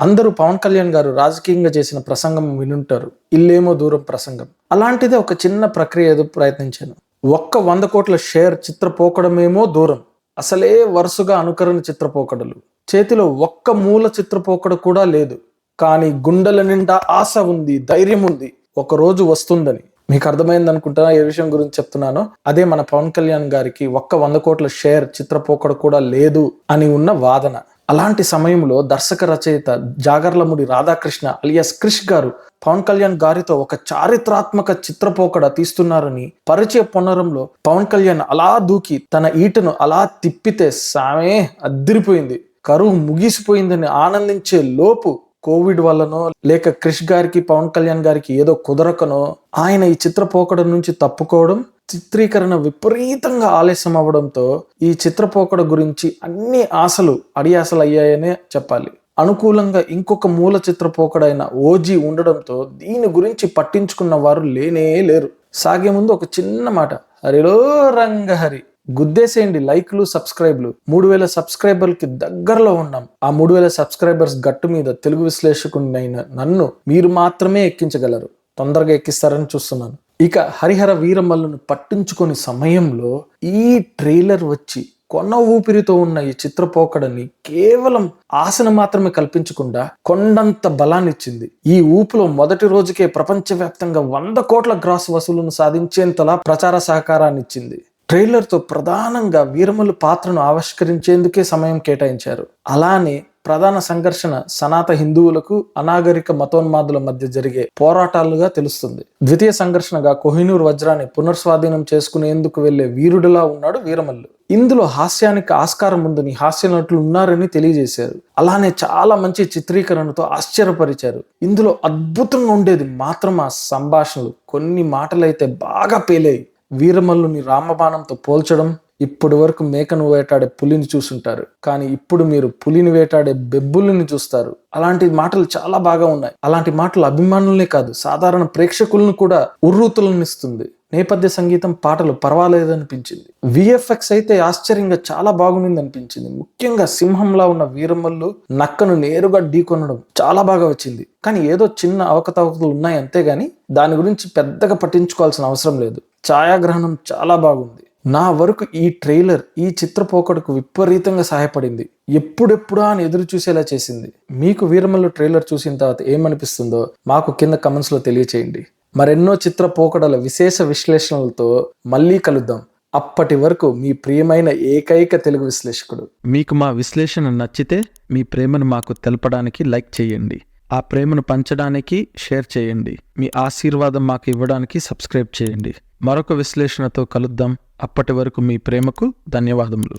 అందరూ పవన్ కళ్యాణ్ గారు రాజకీయంగా చేసిన ప్రసంగం వినుంటారు, ఇల్లేమో దూరం ప్రసంగం. అలాంటిదే ఒక చిన్న ప్రక్రియ ఏదో ప్రయత్నించాను. 100 కోట్ల షేర్ చిత్రపోకడమేమో దూరం, అసలే వరుసగా అనుకరణ చిత్రపోకడలు. చేతిలో ఒక్క మూల చిత్రపోకడ కూడా లేదు, కానీ గుండెల నిండా ఆశ ఉంది, ధైర్యం ఉంది, ఒక రోజు వస్తుందని. మీకు అర్థమైంది అనుకుంటున్నా ఏ విషయం గురించి చెప్తున్నానో. అదే మన పవన్ కళ్యాణ్ గారికి 100 కోట్ల షేర్ చిత్రపోకడ కూడా లేదు అని ఉన్న వాదన. అలాంటి సమయంలో దర్శక రచయిత జాగర్లమూడి రాధాకృష్ణ అలియాస్ క్రిష్ గారు పవన్ కళ్యాణ్ గారితో ఒక చారిత్రాత్మక చిత్రపోకడ తీస్తున్నారని పరిచయ పొన్నరంలో పవన్ కళ్యాణ్ అలా దూకి తన ఈటను అలా తిప్పితే సామే అద్దిరిపోయింది. కరువు ముగిసిపోయిందని ఆనందించే లోపు కోవిడ్ వల్లనో లేక క్రిష్ గారికి పవన్ కళ్యాణ్ గారికి ఏదో కుదరకనో ఆయన ఈ చిత్రపోకడ నుంచి తప్పుకోవడం, చిత్రీకరణ విపరీతంగా ఆలస్యం అవ్వడంతో ఈ చిత్రపోకడ గురించి అన్ని ఆశలు అడియాసలు అయ్యాయనే చెప్పాలి. అనుకూలంగా ఇంకొక మూల చిత్రపోకడైన ఓజీ ఉండడంతో దీని గురించి పట్టించుకున్న వారు లేనే లేరు. సాగే ముందు ఒక చిన్న మాట, హరిలో రంగహరి, గుద్దేసేయండి లైక్లు సబ్స్క్రైబ్లు. 3000 సబ్స్క్రైబర్లకి దగ్గరలో ఉన్నాం. ఆ 3000 సబ్స్క్రైబర్స్ గట్టు మీద తెలుగు విశ్లేషకుడినైన నన్ను మీరు మాత్రమే ఎక్కించగలరు. తొందరగా ఎక్కిస్తారని చూస్తున్నాను. ఇక హరిహర వీరమల్లును పట్టించుకునే సమయంలో ఈ ట్రైలర్ వచ్చి కొన్న ఊపిరితో ఉన్న ఈ చిత్రపోకడని కేవలం ఆశను మాత్రమే కల్పించకుండా కొండంత బలాన్నిచ్చింది. ఈ ఊపులో మొదటి రోజుకే ప్రపంచవ్యాప్తంగా 100 కోట్ల గ్రాస్ వసూలును సాధించేంతలా ప్రచార సహకారాన్ని ఇచ్చింది. ట్రైలర్తో ప్రధానంగా వీరమల్లు పాత్రను ఆవిష్కరించేందుకే సమయం కేటాయించారు. అలానే ప్రధాన సంఘర్షణ సనాత హిందువులకు అనాగరిక మతోన్మాదుల మధ్య జరిగే పోరాటాలుగా తెలుస్తుంది. ద్వితీయ సంఘర్షణగా కోహినూర్ వజ్రాన్ని పునర్స్వాధీనం చేసుకునేందుకు వెళ్లే వీరుడిలా ఉన్నాడు వీరమల్లు. ఇందులో హాస్యానికి ఆస్కారం ఉందని హాస్య నటులు ఉన్నారని తెలియజేశారు. అలానే చాలా మంచి చిత్రీకరణతో ఆశ్చర్యపరిచారు. ఇందులో అద్భుతంగా ఉండేది మాత్రం ఆ సంభాషణలు. కొన్ని మాటలైతే బాగా పేలాయి. వీరమల్లుని రామబాణంతో పోల్చడం, ఇప్పటి వరకు మేకను వేటాడే పులిని చూసుంటారు, కానీ ఇప్పుడు మీరు పులిని వేటాడే బెబ్బుల్ని చూస్తారు. అలాంటి మాటలు చాలా బాగా ఉన్నాయి. అలాంటి మాటలు అభిమానులనే కాదు సాధారణ ప్రేక్షకులను కూడా ఉర్రూతలనిస్తుంది. నేపథ్య సంగీతం, పాటలు పర్వాలేదనిపించింది. విఎఫ్ఎక్స్ అయితే ఆశ్చర్యంగా చాలా బాగుంది అనిపించింది. ముఖ్యంగా సింహంలా ఉన్న వీరమల్లు నక్కను నేరుగా ఢీకొనడం చాలా బాగా వచ్చింది. కానీ ఏదో చిన్న అవకతవకలు ఉన్నాయి అంతేగాని దాని గురించి పెద్దగా పట్టించుకోవాల్సిన అవసరం లేదు. ఛాయాగ్రహణం చాలా బాగుంది. నా వరకు ఈ ట్రైలర్ ఈ చిత్రపోకడకు విపరీతంగా సహాయపడింది. ఎప్పుడెప్పుడా అని ఎదురు చూసేలా చేసింది. మీకు వీరమల్లు ట్రైలర్ చూసిన తర్వాత ఏమనిపిస్తుందో మాకు కింద కమెంట్స్ లో తెలియచేయండి. మరెన్నో చిత్రపోకడల విశేష విశ్లేషణలతో మళ్ళీ కలుద్దాం. అప్పటి వరకు మీ ప్రియమైన ఏకైక తెలుగు విశ్లేషకుడు. మీకు మా విశ్లేషణ నచ్చితే మీ ప్రేమను మాకు తెలపడానికి లైక్ చేయండి. ఆ ప్రేమను పంచడానికి షేర్ చేయండి. మీ ఆశీర్వాదం మాకు ఇవ్వడానికి సబ్స్క్రైబ్ చేయండి. మరొక విశ్లేషణతో కలుద్దాం. అప్పటి వరకు మీ ప్రేమకు ధన్యవాదములు.